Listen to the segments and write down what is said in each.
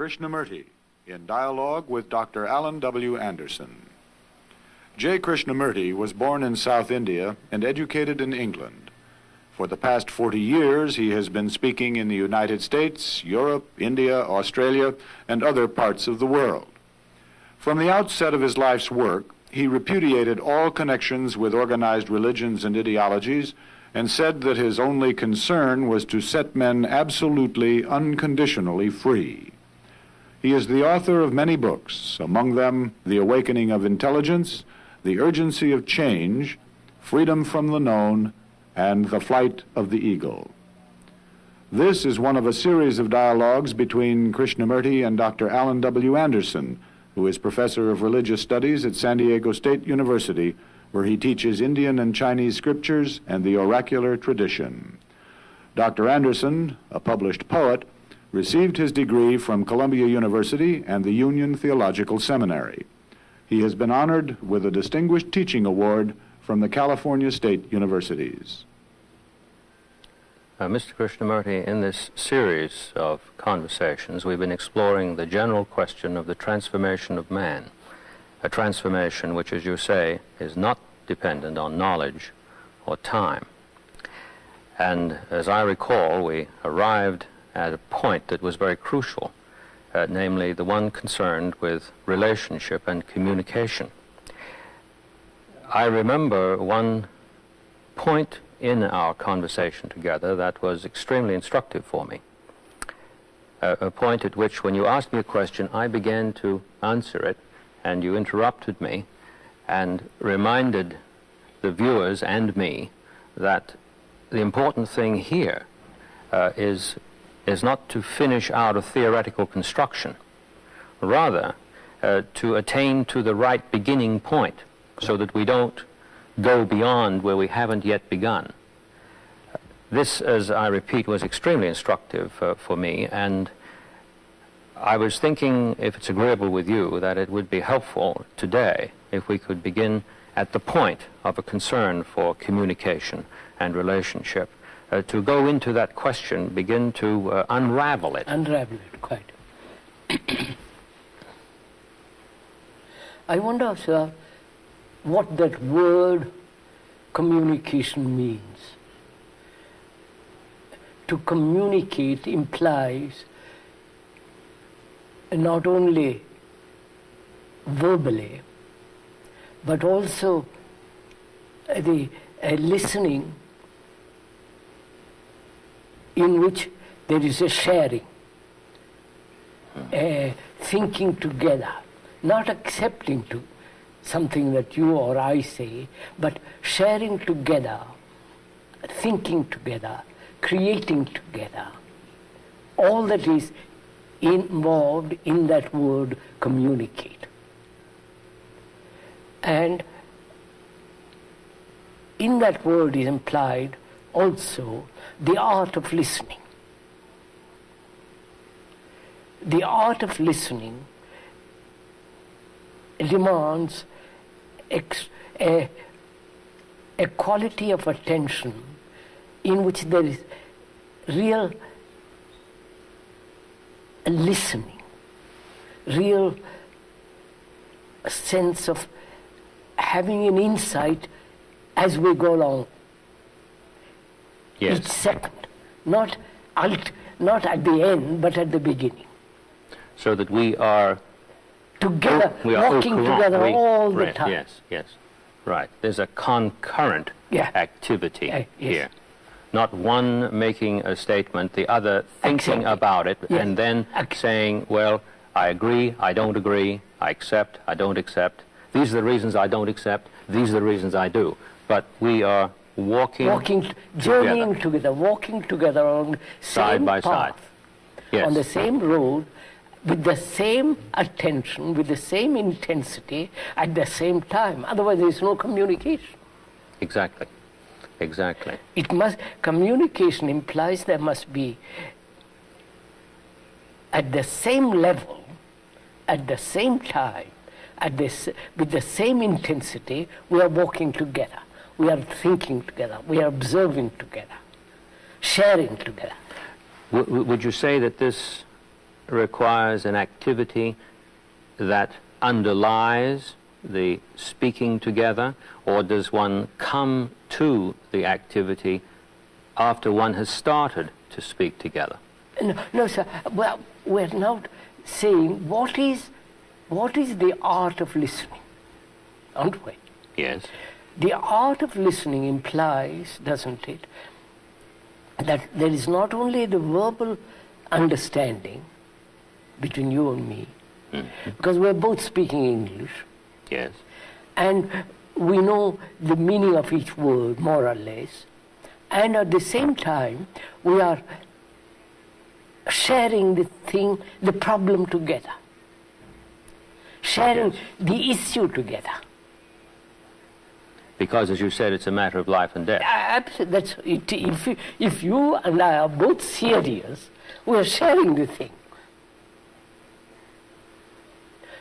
Krishnamurti, in dialogue with Dr. Alan W. Anderson. J. Krishnamurti was born in South India and educated in England. For the past 40 years, he has been speaking in the United States, Europe, India, Australia, and other parts of the world. From the outset of his life's work, he repudiated all connections with organized religions and ideologies and said that his only concern was to set men absolutely, unconditionally free. He is the author of many books, among them The Awakening of Intelligence, The Urgency of Change, Freedom from the Known, and The Flight of the Eagle. This is one of a series of dialogues between Krishnamurti and Dr. Alan W. Anderson, who is professor of religious studies at San Diego State University, where he teaches Indian and Chinese scriptures and the oracular tradition. Dr. Anderson, a published poet, received his degree from Columbia University and the Union Theological Seminary. He has been honored with a Distinguished Teaching Award from the California State Universities. Mr. Krishnamurti, in this series of conversations, we've been exploring the general question of the transformation of man, a transformation which, as you say, is not dependent on knowledge or time. And as I recall, we arrived at a point that was very crucial, namely the one concerned with relationship and communication. I remember one point in our conversation together that was extremely instructive for me, a point at which, when you asked me a question, I began to answer it, and you interrupted me and reminded the viewers and me that the important thing here is not to finish out a theoretical construction, rather to attain to the right beginning point so that we don't go beyond where we haven't yet begun. This, as I repeat, was extremely instructive for me, and I was thinking, if it's agreeable with you, that it would be helpful today if we could begin at the point of a concern for communication and relationship, to go into that question, begin to unravel it. Unravel it, quite. I wonder, sir, what that word communication means. To communicate implies not only verbally, but also the listening in which there is a sharing, thinking together, not accepting to something that you or I say, but sharing together, thinking together, creating together. All that is involved in that word communicate. And in that word is implied also the art of listening. The art of listening demands a quality of attention in which there is real listening, real sense of having an insight as we go along. Yes. Each second, not at the end, but at the beginning. So that we are together, walking together all the right, time. Yes, yes, right. There's a concurrent activity here. Not one making a statement, the other thinking about it, and then saying, well, I agree, I don't agree, I accept, I don't accept. These are the reasons I don't accept, these are the reasons I do. But we are journeying together, walking together on the same path, on the same road, with the same attention, with the same intensity, at the same time. Otherwise, there is no communication. Exactly. Exactly. Communication implies there must be, at the same level, at the same time, with the same intensity, we are walking together. We are thinking together. We are observing together, sharing together. Would you say that this requires an activity that underlies the speaking together, or does one come to the activity after one has started to speak together? No, sir. Well, we're not saying what is the art of listening, aren't we? Yes. The art of listening implies, doesn't it, that there is not only the verbal understanding between you and me, because we're both speaking English, Yes. and we know the meaning of each word, more or less, and at the same time, we are sharing the problem together, sharing the issue together. Because, as you said, it's a matter of life and death. Absolutely. That's it. If you and I are both serious, we are sharing the thing.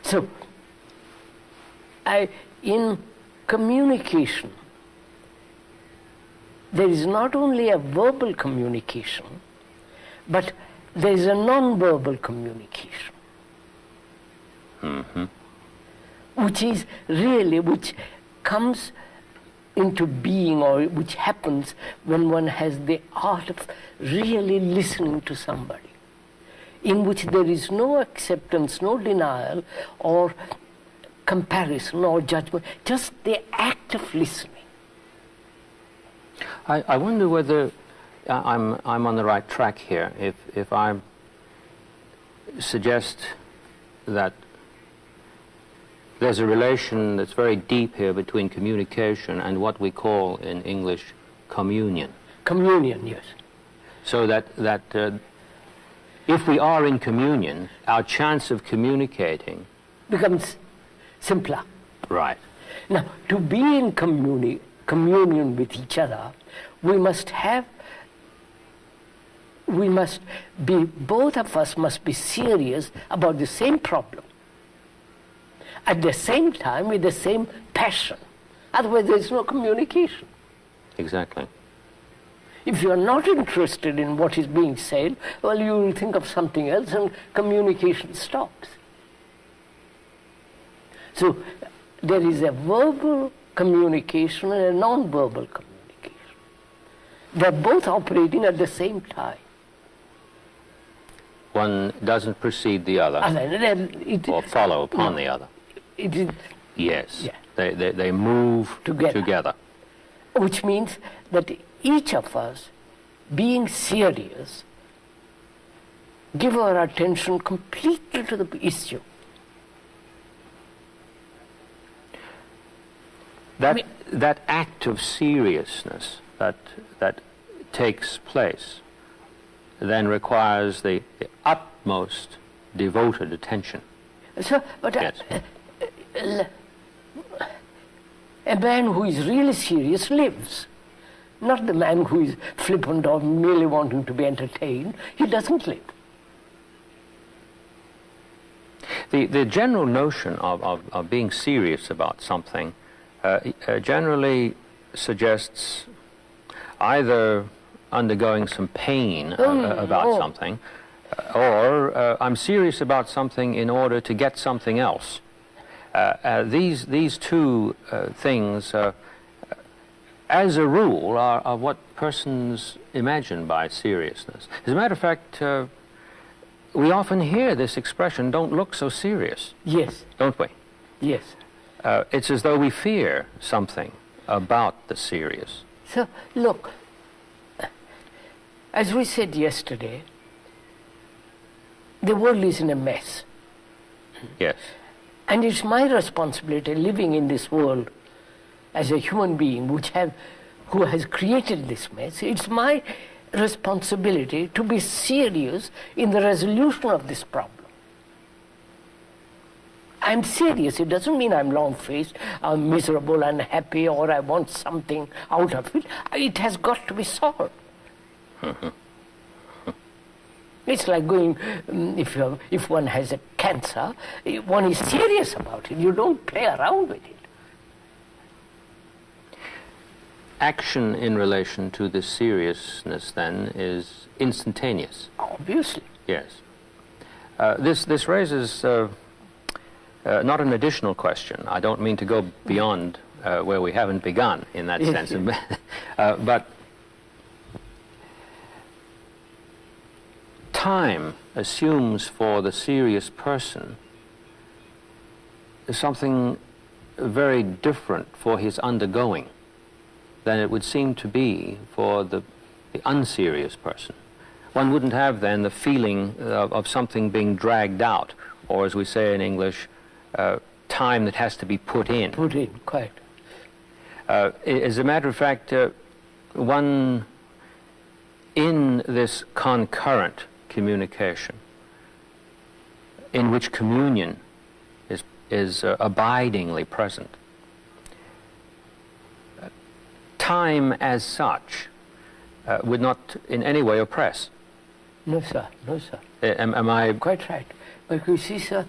So, in communication, there is not only a verbal communication, but there is a non-verbal communication, which comes into being, or which happens when one has the art of really listening to somebody, in which there is no acceptance, no denial, or comparison or judgment, just the act of listening. I wonder whether I'm on the right track here. If I suggest that there's a relation that's very deep here between communication and what we call in English communion. Communion, yes. So that if we are in communion, our chance of communicating becomes simpler. Right. Now, to be in communion with each other, both of us must be serious about the same problem, at the same time with the same passion. Otherwise, there is no communication. Exactly. If you are not interested in what is being said, well, you will think of something else and communication stops. So there is a verbal communication and a non-verbal communication. They're both operating at the same time. One doesn't precede the other or follow upon the other. It is, yes. Yeah. They move together. Which means that each of us, being serious, give our attention completely to the issue. That act of seriousness that takes place then requires the utmost devoted attention. So, but yes. A man who is really serious lives. Not the man who is flippant or merely wanting to be entertained. He doesn't live. The general notion of being serious about something generally suggests either undergoing some pain about something, or I'm serious about something in order to get something else. These two things, as a rule, are what persons imagine by seriousness. As a matter of fact, we often hear this expression, "Don't look so serious." Yes. Don't we? Yes. It's as though we fear something about the serious. So, look, as we said yesterday, the world is in a mess. Yes. And it's my responsibility, living in this world as a human being who has created this mess, it's my responsibility to be serious in the resolution of this problem. I'm serious. It doesn't mean I'm long-faced, I'm miserable, unhappy, or I want something out of it. It has got to be solved. It's like going, if one has a cancer, one is serious about it. You don't play around with it. Action in relation to this seriousness, then, is instantaneous. Obviously. Yes. This raises not an additional question. I don't mean to go beyond where we haven't begun in that sense, but time assumes for the serious person something very different for his undergoing than it would seem to be for the unserious person. One wouldn't have then the feeling of something being dragged out, or as we say in English, time that has to be put in. Put in, quite. As a matter of fact, one in this concurrent communication, in which communion is abidingly present, time as such would not in any way oppress. No, sir. No, sir. Am I... Quite right. But you see, sir,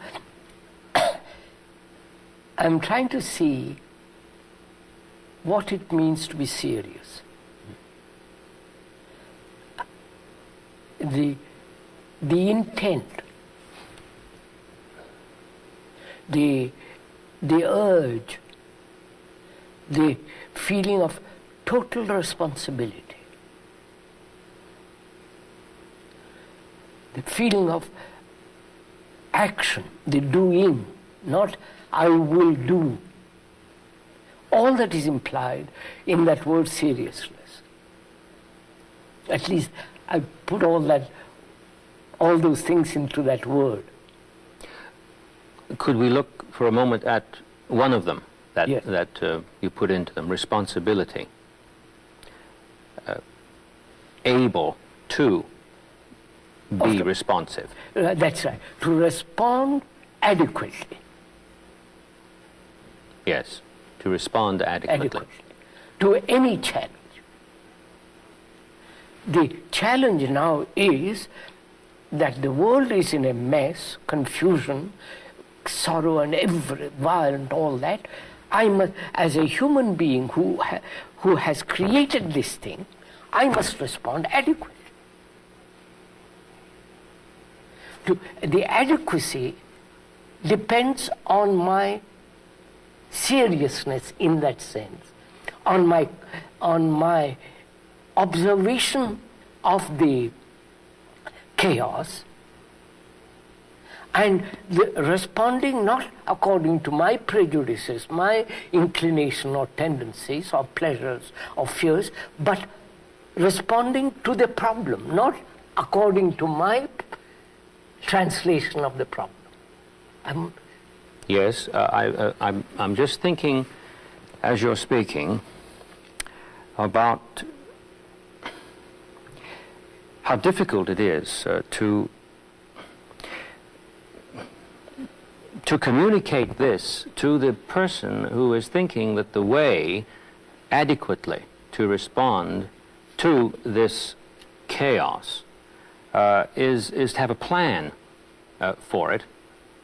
I'm trying to see what it means to be serious. The intent, the urge, the feeling of total responsibility, the feeling of action, the doing, not I will do. All that is implied in that word seriousness. At least I put all those things into that word. Could we look for a moment at one of them that, yes, that you put into them, responsibility? Able to be responsive. That's right. To respond adequately. Yes, to respond adequately. To any challenge. The challenge now is that the world is in a mess, confusion, sorrow and violent, all that. I must, as a human being who has created this thing, I must respond adequately. The adequacy depends on my seriousness in that sense, on my observation of the chaos, and responding not according to my prejudices, my inclination or tendencies or pleasures or fears, but responding to the problem, not according to my translation of the problem. Yes, I'm just thinking, as you're speaking, about how difficult it is to communicate this to the person who is thinking that the way adequately to respond to this chaos is to have a plan for it,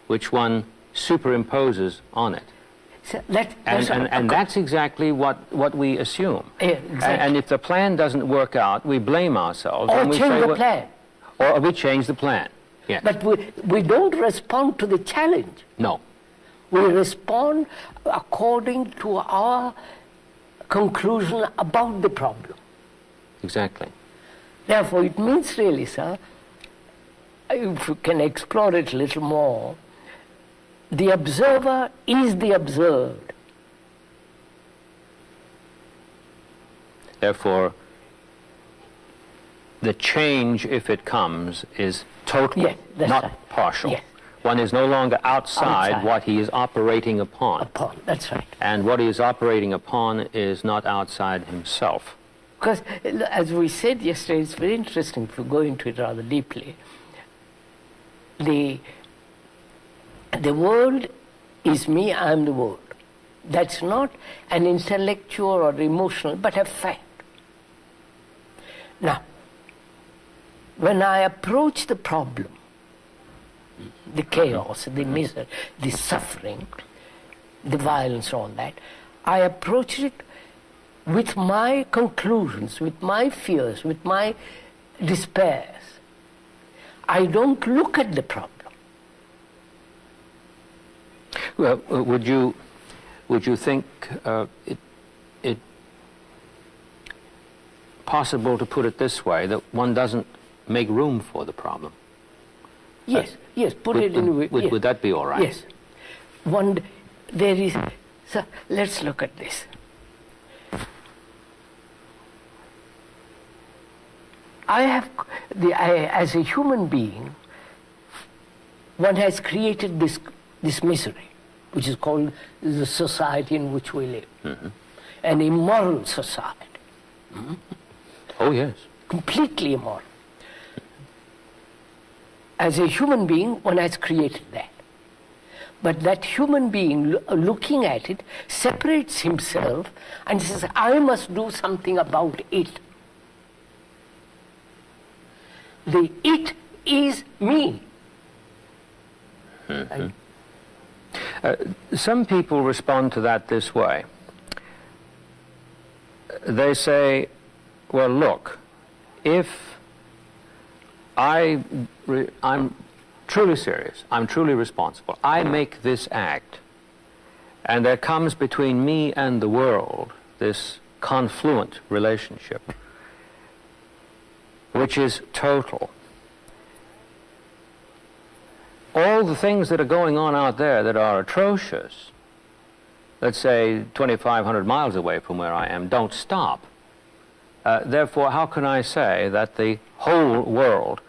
which one superimposes on it. So and that's exactly what we assume. Yeah, exactly. And if the plan doesn't work out, we blame ourselves. Or and we change say, the plan. Or we change the plan. Yes. But we don't respond to the challenge. No. We respond according to our conclusion about the problem. Exactly. Therefore, it means really, sir, if you can explore it a little more, the observer is the observed. Therefore, the change, if it comes, is total, yes, not right. partial. Yes. One is no longer outside what he is operating upon. That's right. And what he is operating upon is not outside himself. Because, as we said yesterday, it's very interesting if you go into it rather deeply. The world is me, I am the world. That's not an intellectual or emotional, but a fact. Now, when I approach the problem, the chaos, the misery, the suffering, the violence, all that, I approach it with my conclusions, with my fears, with my despairs. I don't look at the problem. Well, would you think it possible to put it this way, that one doesn't make room for the problem? Yes, yes, put it in a way. Yes. Would that be all right? Yes. So let's look at this. As a human being, one has created this misery, which is called the society in which we live. Mm-hmm. An immoral society. Mm-hmm. Oh, yes. Completely immoral. As a human being, one has created that. But that human being, looking at it, separates himself and says, I must do something about it. The it is me. Mm-hmm. Some people respond to that this way. They say, well, look, if I'm truly serious, I'm truly responsible, I make this act, and there comes between me and the world this confluent relationship, which is total. All the things that are going on out there that are atrocious, let's say 2,500 miles away from where I am, don't stop. Therefore, how can I say that the whole world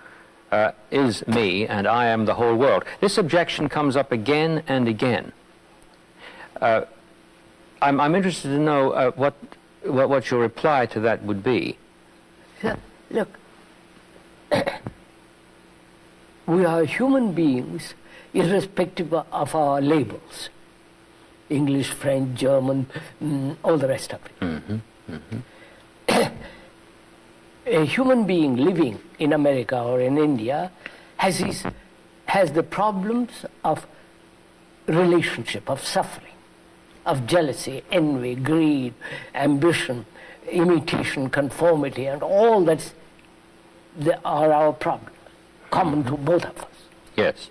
is me and I am the whole world? This objection comes up again and again. I'm interested to know what your reply to that would be. Look, we are human beings irrespective of our labels. English, French, German, all the rest of it. Mm-hmm. Mm-hmm. A human being living in America or in India has the problems of relationship, of suffering, of jealousy, envy, greed, ambition, imitation, conformity, and all that are our problems, common to both of us. Yes.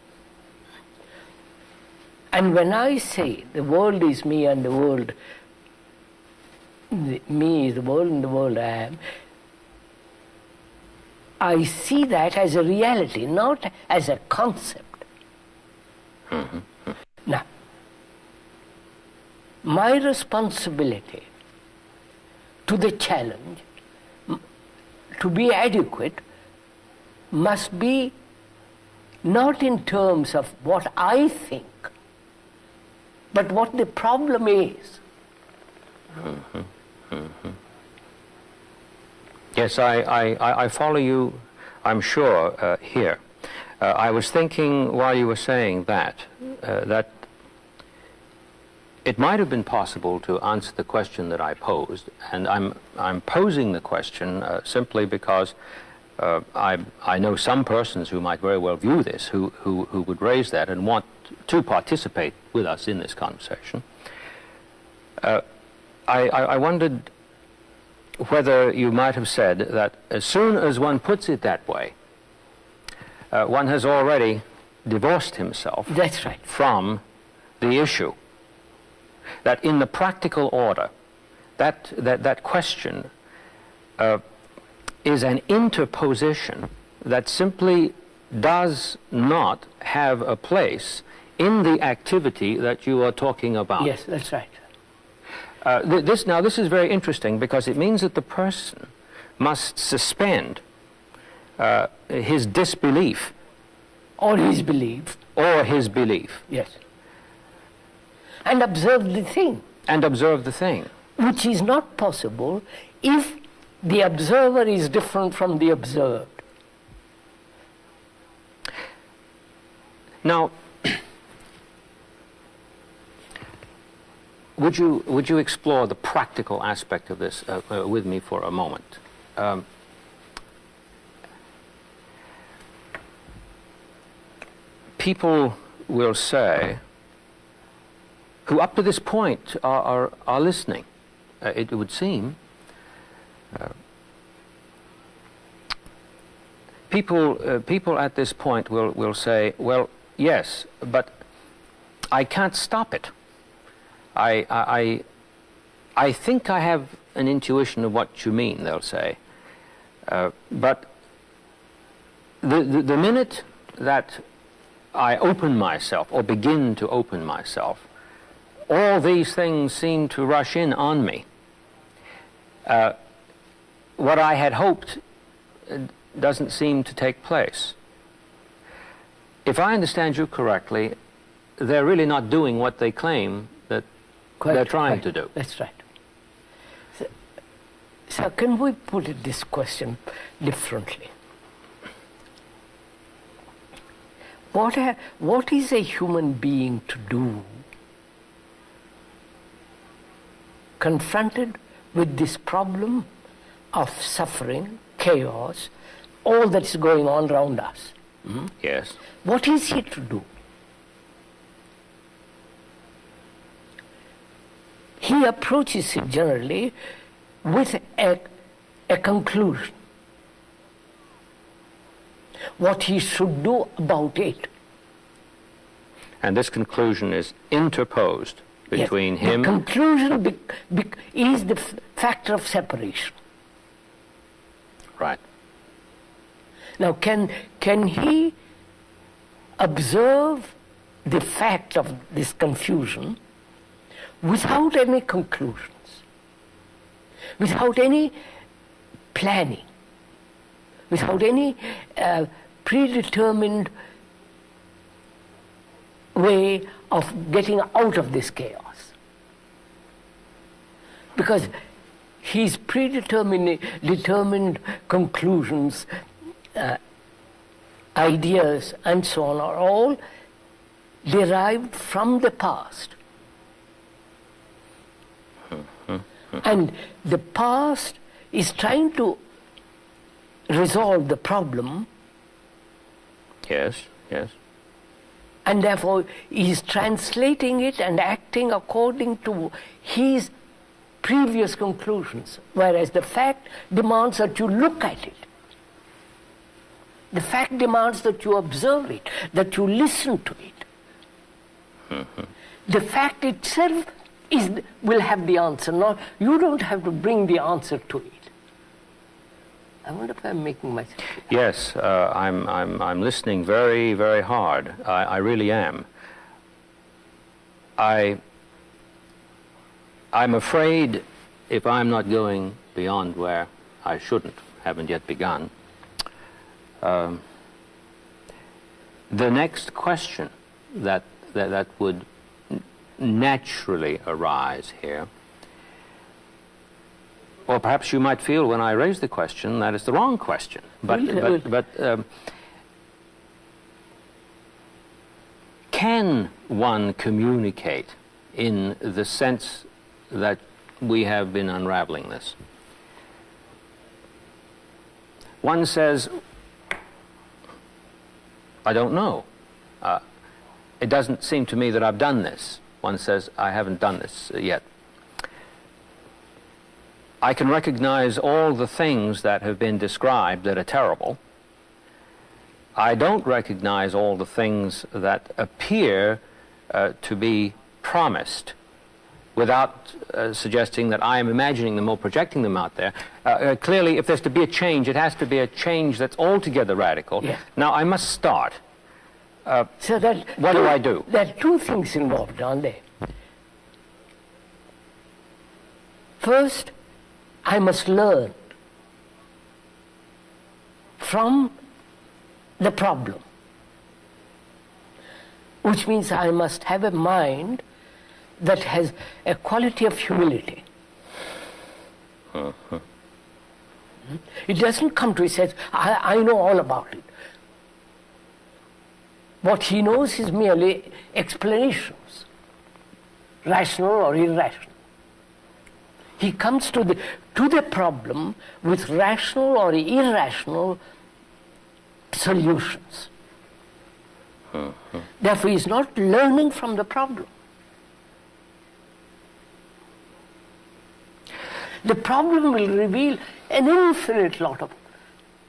And when I say the world is me and the world, me is the world and the world I am, I see that as a reality, not as a concept. Mm-hmm. Now, my responsibility to the challenge, to be adequate, must be not in terms of what I think, but what the problem is. Mm-hmm. Mm-hmm. Yes, I follow you, I'm sure, here. I was thinking while you were saying that it might have been possible to answer the question that I posed, and I'm posing the question simply because I know some persons who might very well view this, who would raise that and want to participate with us in this conversation. I wondered whether you might have said that as soon as one puts it that way, one has already divorced himself. That's right. From the issue. That in the practical order, that question is an interposition that simply does not have a place in the activity that you are talking about. Yes, that's right. This is very interesting because it means that the person must suspend his disbelief. Or his belief. Or his belief. Yes. And observe the thing. And observe the thing. Which is not possible if the observer is different from the observed. Now, would you explore the practical aspect of this with me for a moment? People will say, who up to this point are listening, it would seem, people at this point will say, well, yes, but I can't stop it. I think I have an intuition of what you mean, they'll say. But the minute that I open myself, or begin to open myself, all these things seem to rush in on me. What I had hoped doesn't seem to take place. If I understand you correctly, they're really not doing what they claim that they're trying to do. That's right. So can we put it, this question differently? What is a human being to do confronted with this problem of suffering, chaos, all that is going on around us? Yes. What is he to do? He approaches it generally with a conclusion. What he should do about it. And this conclusion is interposed between him... The conclusion is the factor of separation. Right. Now, can he observe the fact of this confusion without any conclusions, without any planning, without any predetermined way of getting out of this chaos? Because his determined conclusions, ideas and so on are all derived from the past. And the past is trying to resolve the problem. Yes, yes. And therefore he is translating it and acting according to his previous conclusions, whereas the fact demands that you look at it. The fact demands that you observe it, that you listen to it. The fact itself will have the answer. Not, you don't have to bring the answer to it. I wonder if I'm making myself clear. Yes, I'm listening very, very hard. I really am. I'm afraid if I'm not going beyond where I haven't yet begun, the next question that would naturally arise here, or perhaps you might feel when I raise the question that it's the wrong question, but can one communicate in the sense that we have been unraveling this? One says, I don't know. It doesn't seem to me that I've done this. One says, I haven't done this yet. I can recognize all the things that have been described that are terrible. I don't recognize all the things that appear to be promised without suggesting that I am imagining them or projecting them out there. Clearly, if there's to be a change, it has to be a change that's altogether radical. Yeah. Now, I must start. So what do I do? There are two things involved, aren't there? First, I must learn from the problem, which means I must have a mind that has a quality of humility. It doesn't come to it, says, I know all about it. What he knows is merely explanations, rational or irrational. He comes to the problem with rational or irrational solutions. Therefore, he is not learning from the problem. The problem will reveal an infinite lot of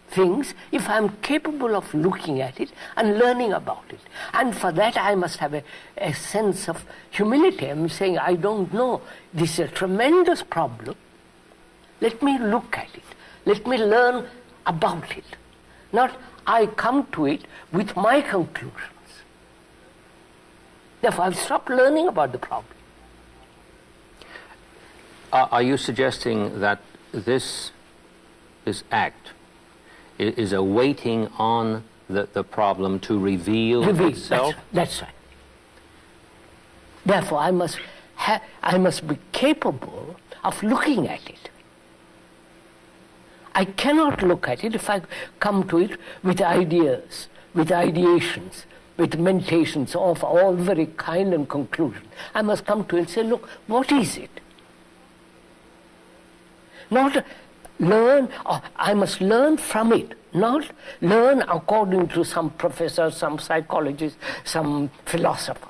things if I'm capable of looking at it and learning about it. And for that I must have a sense of humility. I'm saying, I don't know. This is a tremendous problem. Let me look at it. Let me learn about it. Not I come to it with my conclusions. Therefore, I've stopped learning about the problem. Are you suggesting that this act is a waiting on the problem to reveal itself? That's right. Therefore, I must be capable of looking at it. I cannot look at it if I come to it with ideas, with ideations, with meditations of all very kind and conclusion. I must come to it and say, look, what is it? Not learn, or I must learn from it, not learn according to some professor, some psychologist, some philosopher.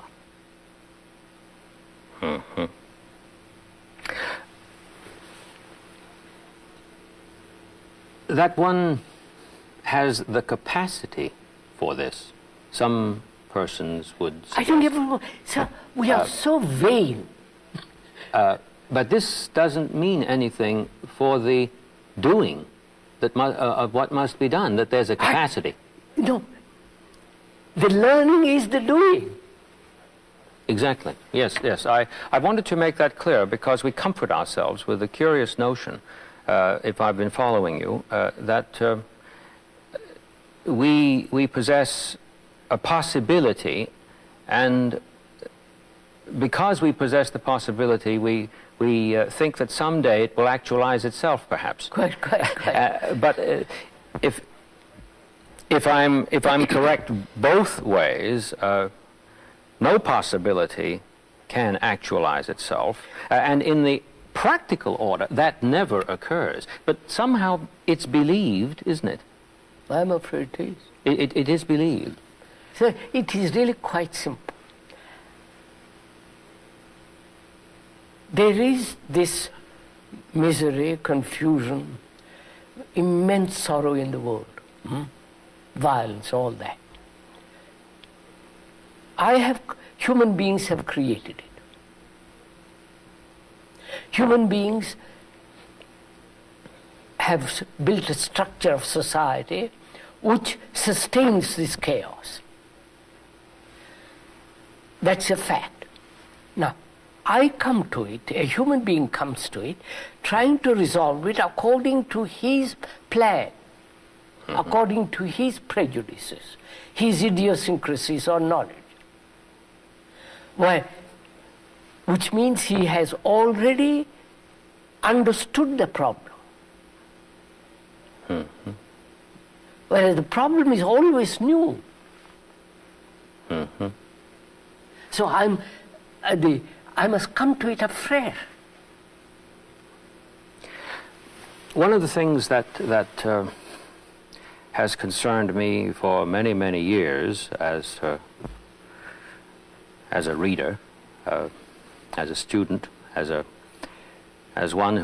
Mm-hmm. That one has the capacity for this. Some persons would suggest. I don't even know. Sir, we are so vain. But this doesn't mean anything for the doing of what must be done, that there's a capacity. No. The learning is the doing. Exactly. Yes, yes. I wanted to make that clear because we comfort ourselves with the curious notion, if I've been following you, that we possess a possibility, and because we possess the possibility, we think that someday it will actualize itself, perhaps. Quite. But if I'm correct both ways, no possibility can actualize itself, and in the practical order that never occurs. But somehow it's believed, isn't it? I'm afraid it is. It is believed. So it is really quite simple. There is this misery, confusion, immense sorrow in the world, violence, all that. Human beings have created it. Human beings have built a structure of society which sustains this chaos. That's a fact. Now, I come to it, a human being comes to it, trying to resolve it according to his plan, according to his prejudices, his idiosyncrasies or knowledge. Why? Which means he has already understood the problem. Mm-hmm. Whereas the problem is always new. Mm-hmm. So I must come to it afresh. One of the things that has concerned me for many, many years as a reader, as a student, as one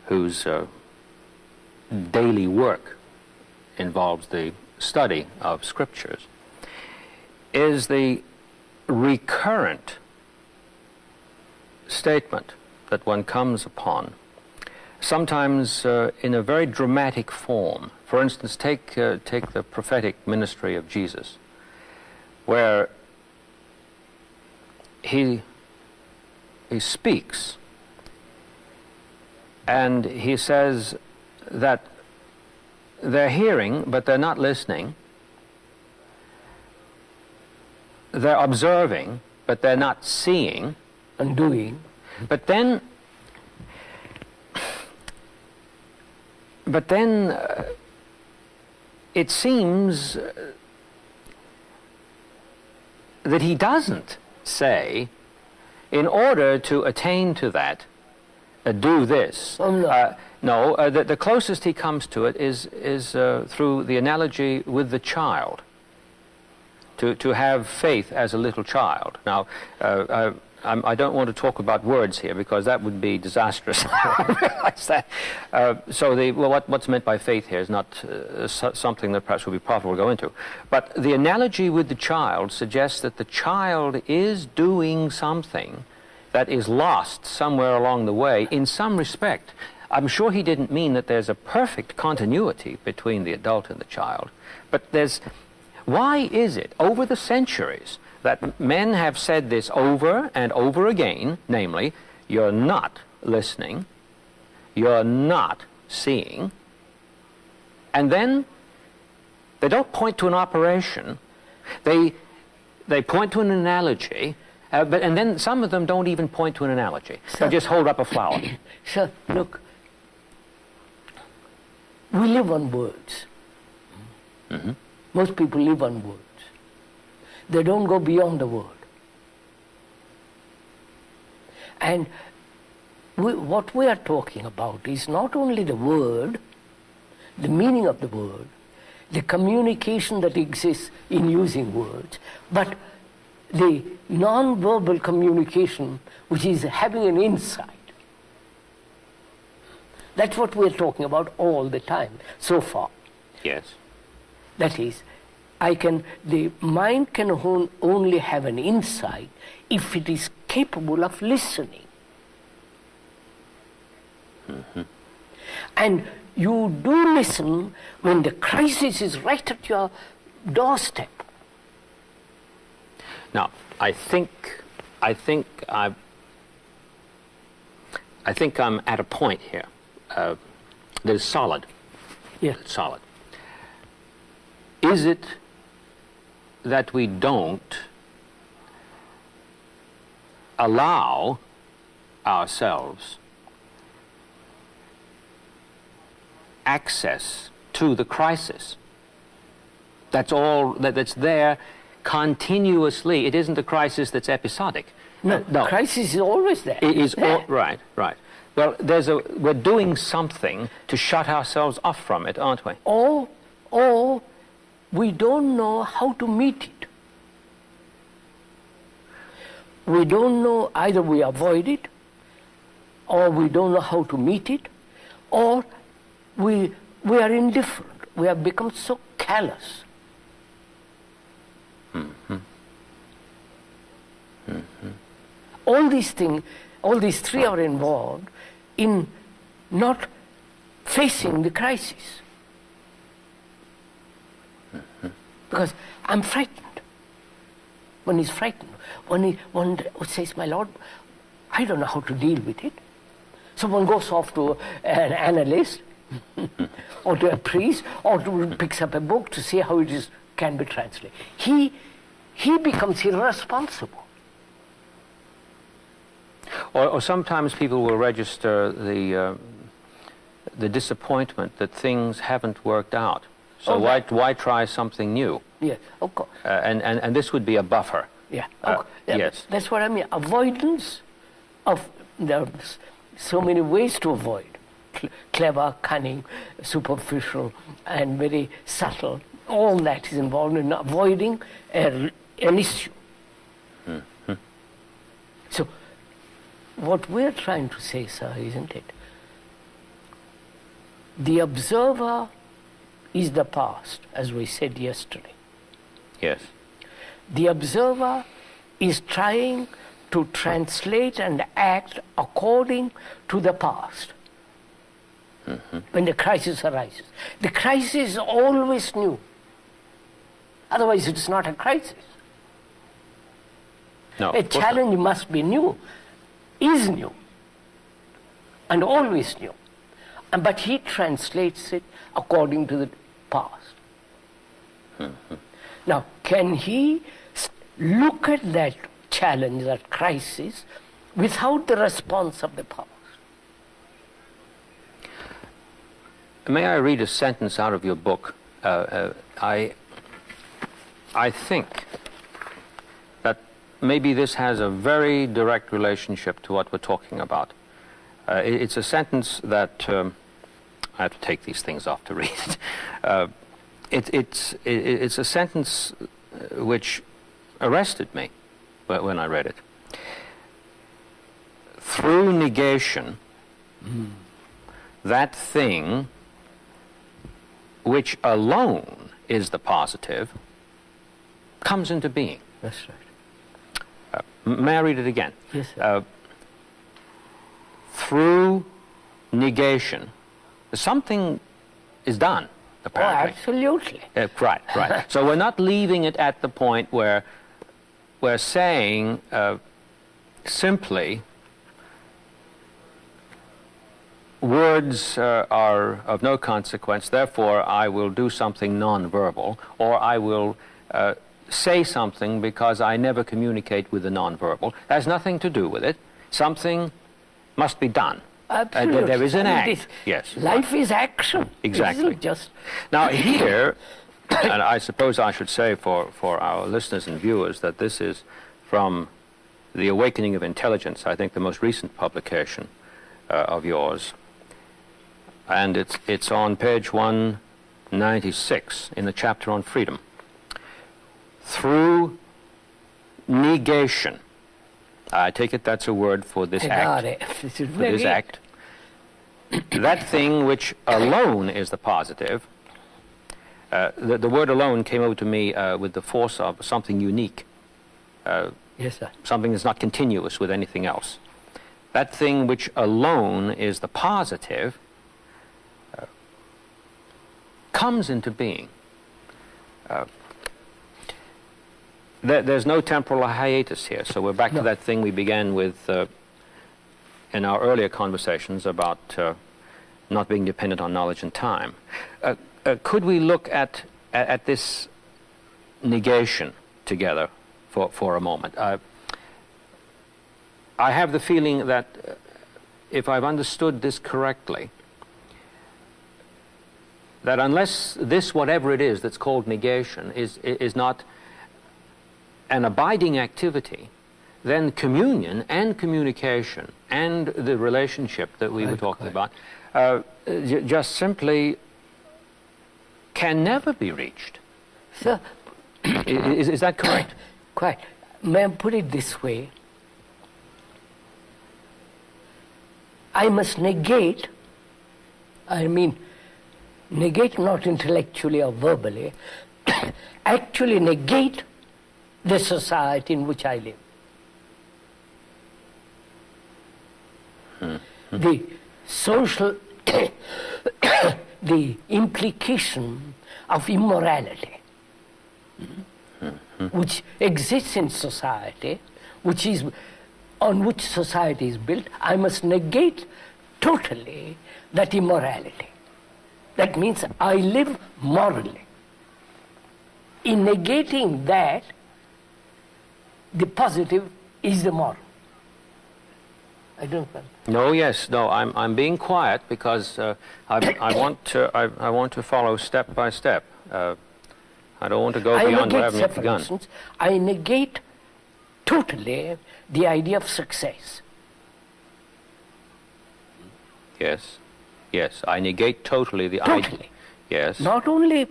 whose daily work involves the study of scriptures, is the recurrent statement that one comes upon, sometimes in a very dramatic form. For instance, take the prophetic ministry of Jesus, where he speaks and he says that they're hearing but they're not listening, they're observing but they're not seeing and doing. But then it seems that he doesn't say, in order to attain to that, do this. Oh, no. No, the closest he comes to it is through the analogy with the child. To have faith as a little child. Now, I don't want to talk about words here because that would be disastrous. I realize that. What's meant by faith here is not something that perhaps would be profitable to go into. But the analogy with the child suggests that the child is doing something that is lost somewhere along the way in some respect. I'm sure he didn't mean that there's a perfect continuity between the adult and the child, but why is it over the centuries that men have said this over and over again, namely, you're not listening, you're not seeing, and then they don't point to an operation, they point to an analogy, and then some of them don't even point to an analogy. They just hold up a flower. Sir, look, we live on words. Mm-hmm. Most people live on words. They don't go beyond the word. And what we are talking about is not only the word, the meaning of the word, the communication that exists in using words, but the non-verbal communication which is having an insight. That's what we're talking about all the time, so far. Yes. That is, the mind can only have an insight if it is capable of listening. Mm-hmm. And you do listen when the crisis is right at your doorstep. Now, I think I'm at a point here that is solid. Yeah. It's solid. Is it that we don't allow ourselves access to the crisis? That's all that's there continuously. It isn't a crisis that's episodic. No, the crisis is always there. It is all, right. Well, we're doing something to shut ourselves off from it, aren't we? Or we don't know how to meet it. We don't know, either we avoid it, or we don't know how to meet it, or we are indifferent. We have become so callous. Mm-hmm. Mm-hmm. All these three are involved in not facing the crisis. Mm-hmm. Because I'm frightened. One is frightened. One says, my Lord, I don't know how to deal with it. So one goes off to an analyst or to a priest or picks up a book to see how it can be translated. He becomes irresponsible. Or sometimes people will register the disappointment that things haven't worked out. So why try something new? Yes, of course. And this would be a buffer. Yeah. Yes. That's what I mean. Avoidance of there's so many ways to avoid. Clever, cunning, superficial, and very subtle. All that is involved in avoiding an issue. Mm-hmm. So, what we're trying to say, sir, isn't it? The observer is the past, as we said yesterday. Yes. The observer is trying to translate and act according to the past. Mm-hmm. When the crisis arises. The crisis is always new. Otherwise, it's not a crisis. No, a challenge must be new, is new, and always new. But he translates it according to the past. Mm-hmm. Now, can he look at that challenge, that crisis, without the response of the past? May I read a sentence out of your book? I think that maybe this has a very direct relationship to what we're talking about. It's a sentence that I have to take these things off to read it. It's a sentence which arrested me when I read it. through negation, that thing which alone is the positive comes into being. That's right. May I read it again? Yes, sir. Through negation, something is done, apparently. Absolutely. Right. So we're not leaving it at the point where we're saying simply words are of no consequence, therefore I will do something nonverbal, or I will say something because I never communicate with the nonverbal. That has nothing to do with it. Something must be done. Absolutely. There is an act. Yes. Life is action. Exactly. Isn't it just Now here, and I suppose I should say for our listeners and viewers that this is from The Awakening of Intelligence, I think the most recent publication of yours. And it's on page 196 in the chapter on freedom. Through negation, I take it that's a word for this act. For this act, that thing which alone is the positive. The word alone came over to me with the force of something unique. Yes, sir. Something that's not continuous with anything else. That thing which alone is the positive comes into being. There's no temporal hiatus here, so we're back to that thing we began with in our earlier conversations about not being dependent on knowledge and time. Could we look at this negation together for a moment? I have the feeling that if I've understood this correctly, that unless this, whatever it is that's called negation, is not an abiding activity, then communion and communication and the relationship that we were talking about just simply can never be reached. Sir, is that correct? quite. May I put it this way? I must negate, negate not intellectually or verbally, actually negate the society in which I live. The social, the implication of immorality, which exists in society, which is on which society is built, I must negate totally that immorality. That means I live morally. In negating that, the positive is the moral. I don't know. No, yes, no. I'm being quiet because I want to follow step by step. I don't want to go beyond what I haven't begun. Instance, I negate totally the idea of success. Yes, yes. I negate totally the idea. Yes. Not only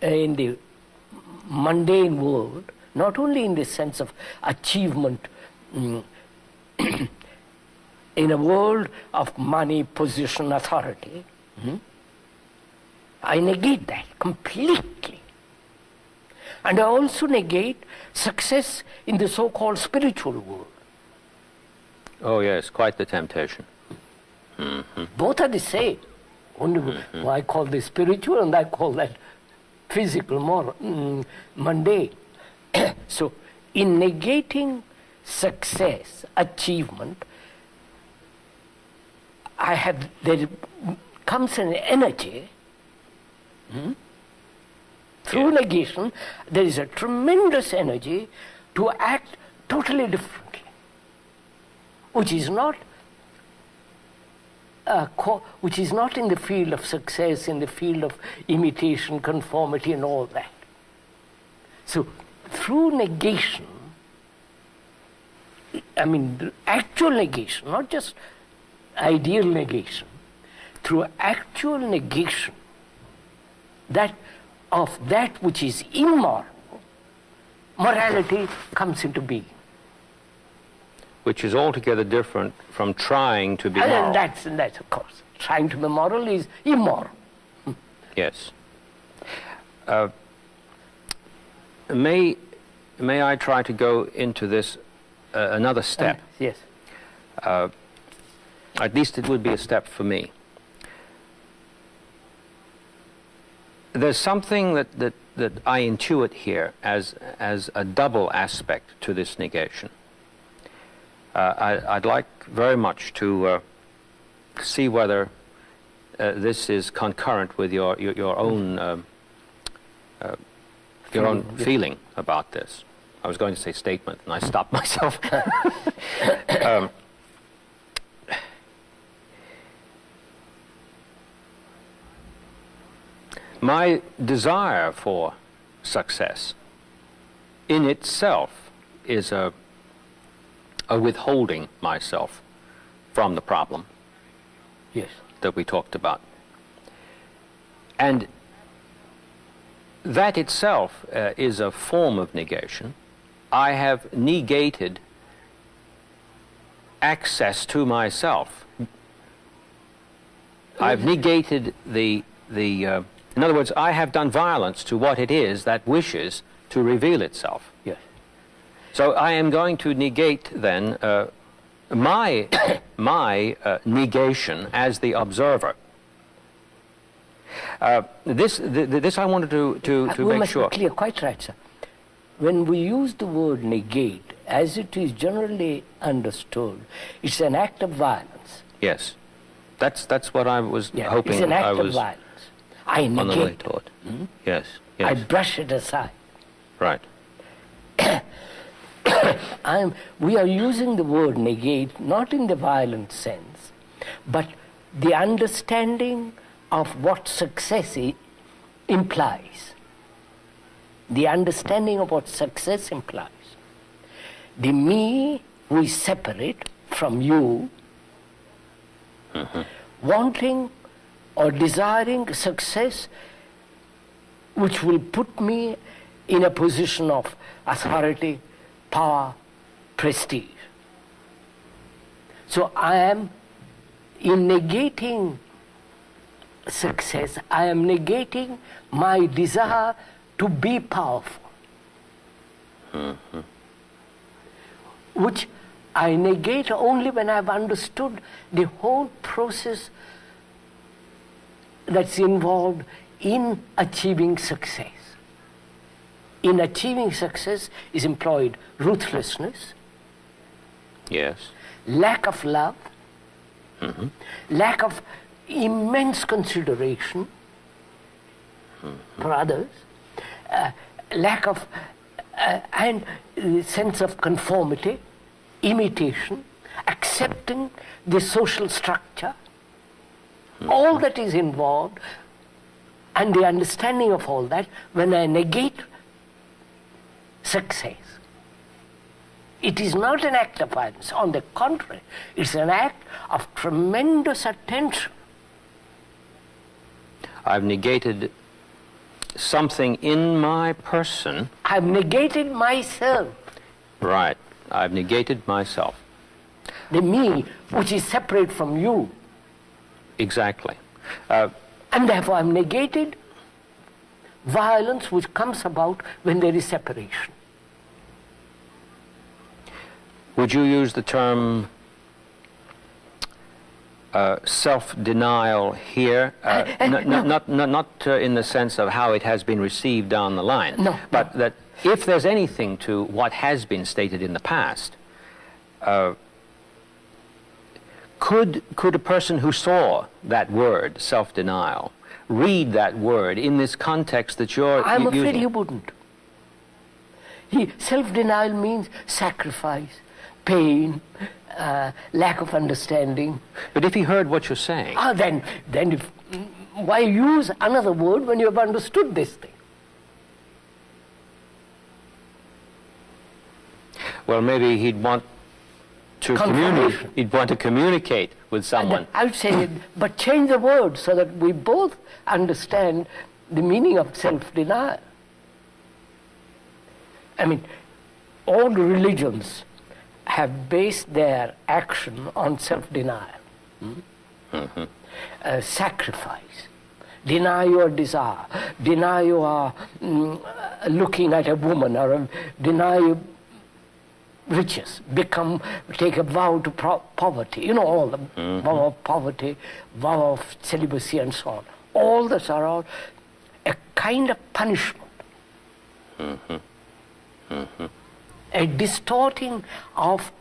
in the mundane world, not only in the sense of achievement, in a world of money, position, authority, I negate that completely. And I also negate success in the so-called spiritual world. Oh yes, quite the temptation. Both are the same. Only I call this spiritual and I call that physical, more mundane. So, in negating success, achievement, there comes an energy. Through negation, there is a tremendous energy to act totally differently, which is not in the field of success, in the field of imitation, conformity, and all that. So, through negation, the actual negation, not just ideal negation, through actual negation, that which is immoral, morality comes into being. which is altogether different from trying to be moral. And that's of course. Trying to be moral is immoral. Yes. May I try to go into this another step? Yes. At least it would be a step for me. There's something that I intuit here as a double aspect to this negation. I'd like very much to see whether this is concurrent with your own feeling about this. I was going to say statement, and I stopped myself. My desire for success in itself is a withholding myself from the problem Yes. that we talked about. And that itself is a form of negation. I have negated access to myself. I've negated in other words, I have done violence to what it is that wishes to reveal itself. Yes. So I am going to negate then my negation as the observer. This I wanted to we make must sure. be clear, quite right, sir. When we use the word negate, as it is generally understood, it's an act of violence. Yes, that's what I was hoping. It's an act I of was violence. I on the way negate. toward. Yes, I yes, brush it aside. right. We are using the word negate not in the violent sense, but the understanding of what success implies. The understanding of what success implies. The me who is separate from you, wanting or desiring success which will put me in a position of authority, power, prestige. So I am, in negating success, I am negating my desire to be powerful, which I negate only when I've understood the whole process that's involved in achieving success. In achieving success is employed ruthlessness, Yes. lack of love, lack of immense consideration for others, lack of and sense of conformity, imitation, accepting the social structure, all that is involved, and the understanding of all that. When I negate success, it is not an act of violence. On the contrary, it's an act of tremendous attention. I've negated something in my person. I've negated myself, Right. I've negated myself. the me which is separate from you, Exactly. and therefore I've negated violence which comes about when there is separation. Would you use the term self-denial here? Not in the sense of how it has been received down the line, No, but that if there's anything to what has been stated in the past, could a person who saw that word, self-denial, read that word in this context that you're I'm afraid using? he wouldn't. Self-denial means sacrifice, pain, lack of understanding. But if he heard what you're saying, Then why use another word when you have understood this thing? well, maybe he'd want to Confirmation. He'd want to communicate with someone. I would say, but change the word so that we both understand the meaning of self-denial. I mean, all religions have based their action on self-denial, sacrifice. Deny your desire, deny your looking at a woman, or deny riches, take a vow to poverty, you know, all the vow of poverty, vow of celibacy and so on. All those are all a kind of punishment. A distorting of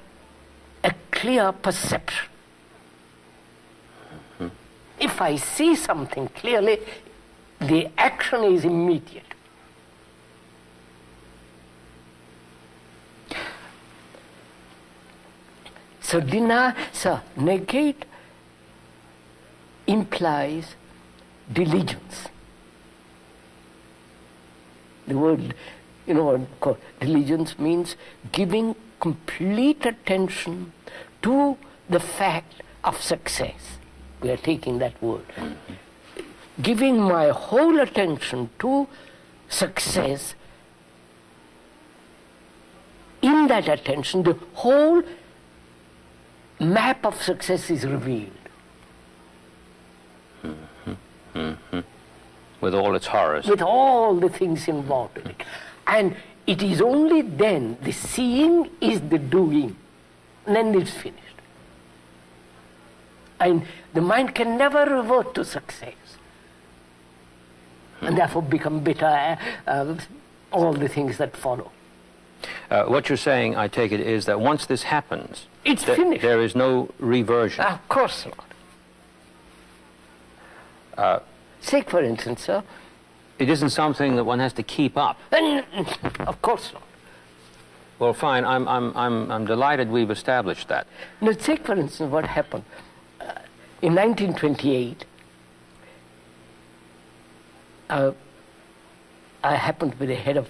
a clear perception. If I see something clearly, the action is immediate. So negate implies diligence. The word, diligence means giving complete attention to the fact of success. We are taking that word. Giving my whole attention to success, in that attention, the whole map of success is revealed. With all its horrors. With all the things involved in it. And it is only then, the seeing is the doing. And then it's finished. And the mind can never revert to success. And therefore become bitter, all the things that follow. What you're saying, I take it, is that once this happens, it's finished. There is no reversion. Of course not. Take, for instance, sir. It isn't something that one has to keep up. Of course not. Well, fine. I'm delighted we've established that. Now, take, for instance, what happened. In 1928, I happened to be the head of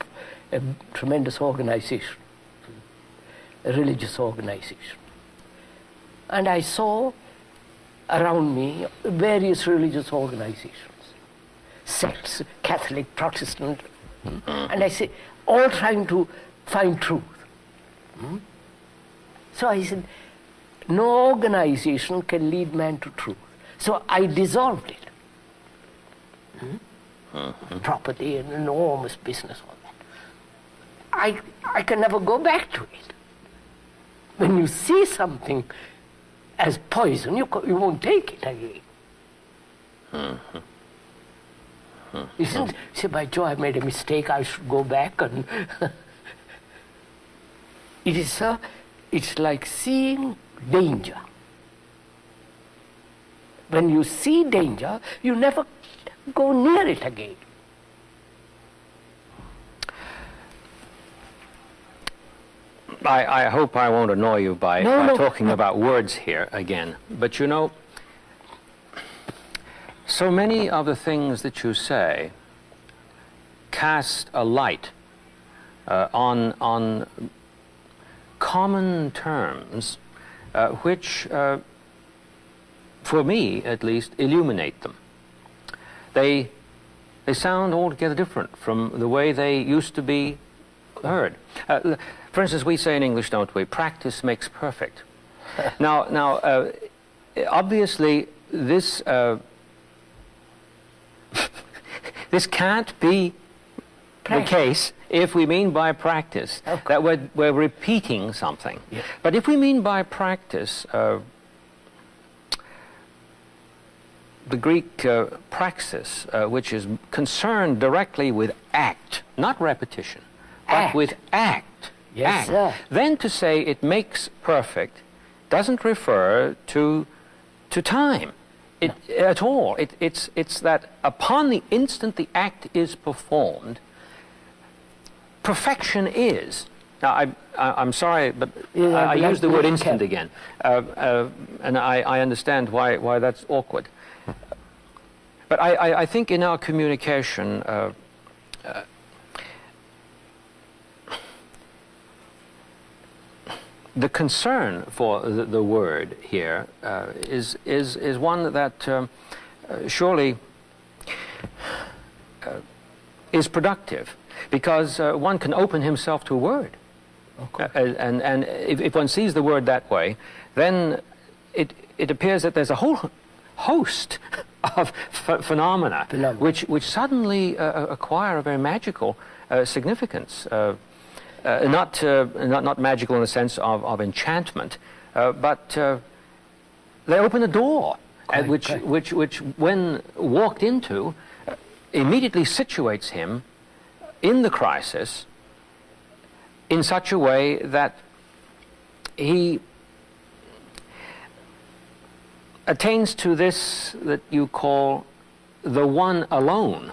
a tremendous organization, a religious organization. And I saw around me various religious organizations, sects, Catholic, Protestant, and I say, all trying to find truth. So I said, no organization can lead man to truth. So I dissolved it. Property, an enormous business, all that. I can never go back to it. When you see something as poison, you won't take it again. You shouldn't say, by Joe, I made a mistake, I should go back. And it's like seeing danger. When you see danger, you never go near it again. I hope I won't annoy you by talking about words here again. But you know, so many of the things that you say cast a light on common terms which, for me at least, illuminate them. They sound altogether different from the way they used to be heard. For instance, we say in English, don't we, practice makes perfect. Now, obviously, this this can't be the case if we mean by practice that we're repeating something. Yeah. But if we mean by practice the Greek praxis, which is concerned directly with act, not repetition, but with act. Yes, sir. Then to say it makes perfect doesn't refer to time at all. It's that upon the instant the act is performed, perfection is. Now, I'm sorry, but I use the word instant again, and I understand why that's awkward. But I think in our communication, the concern for the word here is one that surely is productive, because one can open himself to a word Of course. And if one sees the word that way, then it appears that there's a whole host of phenomena which suddenly acquire a very magical significance. Not magical in the sense of enchantment, but they open a door, which when walked into, immediately situates him in the crisis in such a way that he attains to this that you call the one alone,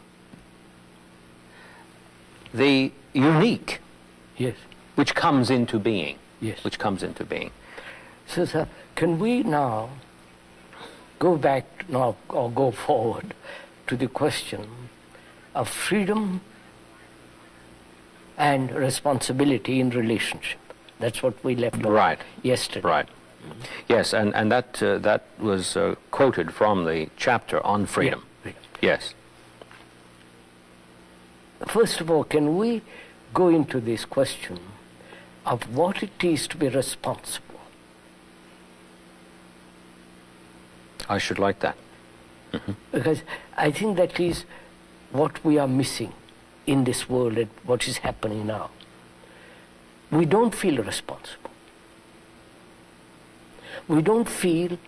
the unique, yes, which comes into being. Yes. Which comes into being. So, sir, can we now go back now or go forward to the question of freedom and responsibility in relationship? That's what we left off yesterday. Right. Yes, and that was quoted from the chapter on freedom. Yeah. Yes. First of all, can we go into this question of what it is to be responsible? I should like that. Mm-hmm. Because I think that is what we are missing in this world and what is happening now. We don't feel responsible. We don't feel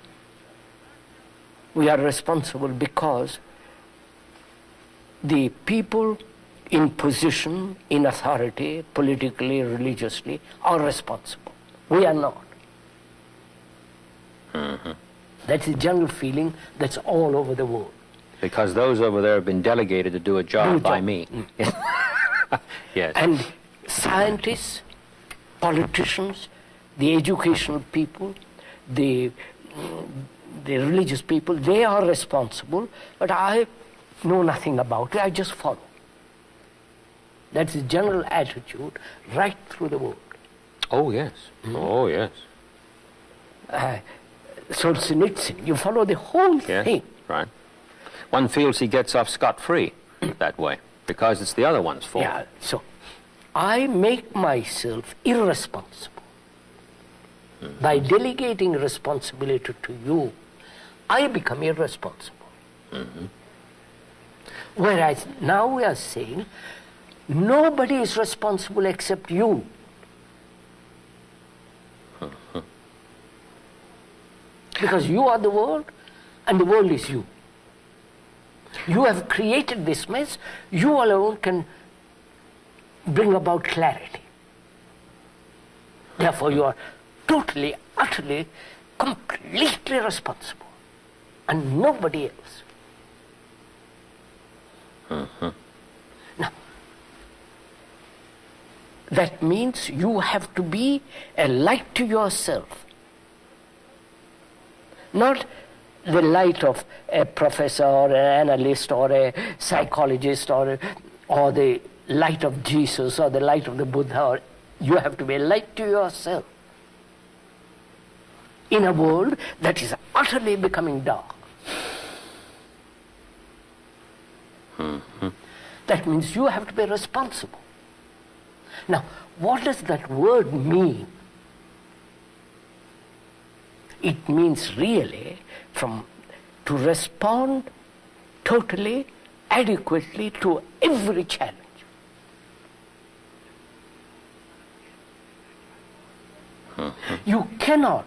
we are responsible because the people in position, in authority, politically, religiously, are responsible. We are not. Mm-hmm. That's a general feeling that's all over the world. Because those over there have been delegated to do a job by me. Yes. And scientists, politicians, the educational people, the religious people, they are responsible, but I know nothing about it, I just follow. That's the general attitude right through the world. Oh, yes. Mm-hmm. Oh, yes. Solzhenitsyn, you follow the whole thing. Right. One feels he gets off scot-free that way, because it's the other one's fault. Yeah, so I make myself irresponsible. Mm-hmm. By delegating responsibility to you, I become irresponsible. Mm-hmm. Whereas now we are saying, nobody is responsible except you. Uh-huh. Because you are the world, and the world is you. You have created this mess, you alone can bring about clarity. Therefore you are totally, utterly, completely responsible, and nobody else. Uh-huh. Now, that means you have to be a light to yourself. Not the light of a professor or an analyst or a psychologist or the light of Jesus or the light of the Buddha. You have to be a light to yourself in a world that is utterly becoming dark. Mm-hmm. That means you have to be responsible. Now, what does that word mean? It means really to respond totally, adequately to every challenge. Mm-hmm. You cannot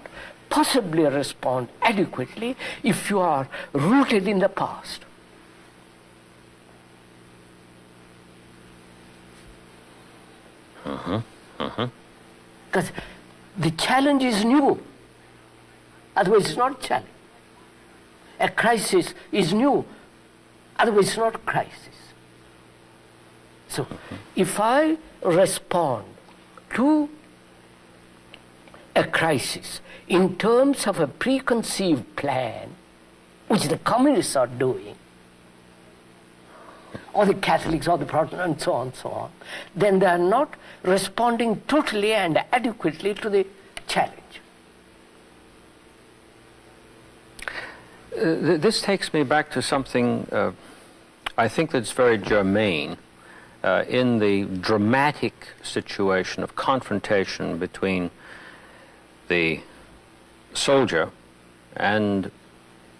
possibly respond adequately if you are rooted in the past. Because the challenge is new. Otherwise it's not a challenge. A crisis is new. Otherwise it's not a crisis. So if I respond to a crisis in terms of a preconceived plan, which the communists are doing, or the Catholics or the Protestants and so on, then they are not responding totally and adequately to the challenge. This takes me back to something I think that's very germane in the dramatic situation of confrontation between the soldier and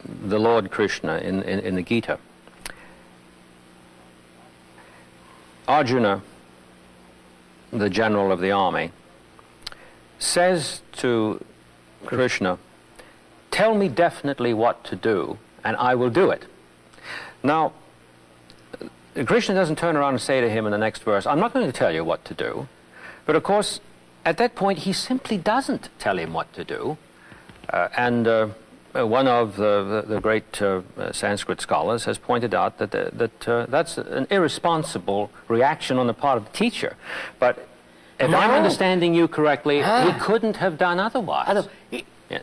the Lord Krishna in the Gita. Arjuna, the general of the army, says to Krishna, "Tell me definitely what to do, and I will do it." Now, Krishna doesn't turn around and say to him in the next verse, "I'm not going to tell you what to do." But of course, at that point, he simply doesn't tell him what to do. One of the great Sanskrit scholars has pointed out that that's an irresponsible reaction on the part of the teacher. But if I'm understanding you correctly, he couldn't have done otherwise.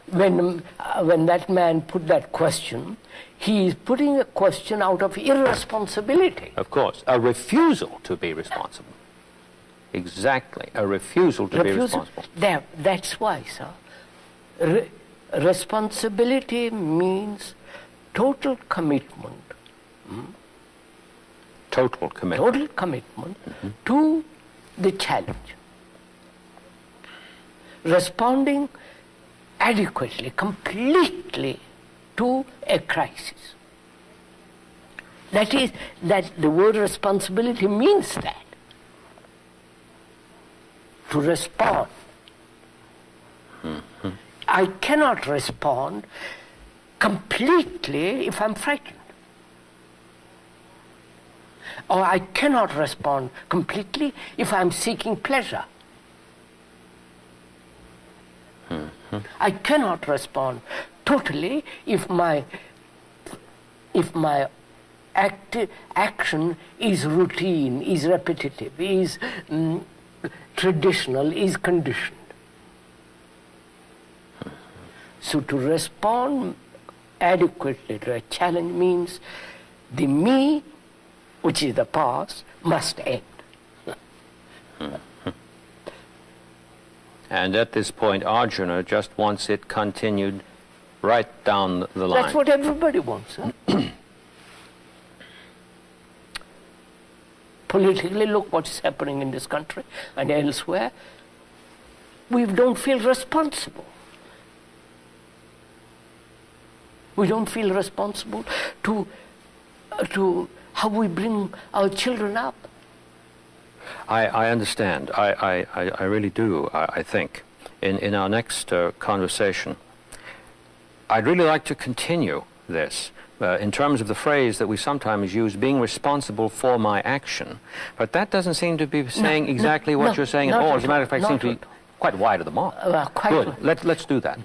When that man put that question, he is putting a question out of irresponsibility. Of course, a refusal to be responsible. Exactly, a refusal to be responsible. That's why, sir. Responsibility means total commitment. Total commitment. Total commitment to the challenge. Responding adequately, completely to a crisis. That the word responsibility means that. To respond. I cannot respond completely if I'm frightened. Or I cannot respond completely if I'm seeking pleasure. I cannot respond totally if my action is routine, is repetitive, is traditional, is conditioned. So to respond adequately to a challenge means the me, which is the past, must end. And at this point, Arjuna just wants it continued right down the line. That's what everybody wants. Huh? Politically, look what's happening in this country and elsewhere. We don't feel responsible. We don't feel responsible to how we bring our children up. I understand. I really do, I think. In our next conversation, I'd really like to continue this in terms of the phrase that we sometimes use, being responsible for my action. But that doesn't seem to be saying exactly what you're saying at all. As a matter of fact, it seems to be quite wide of the mark. Quite Good. Let's do that.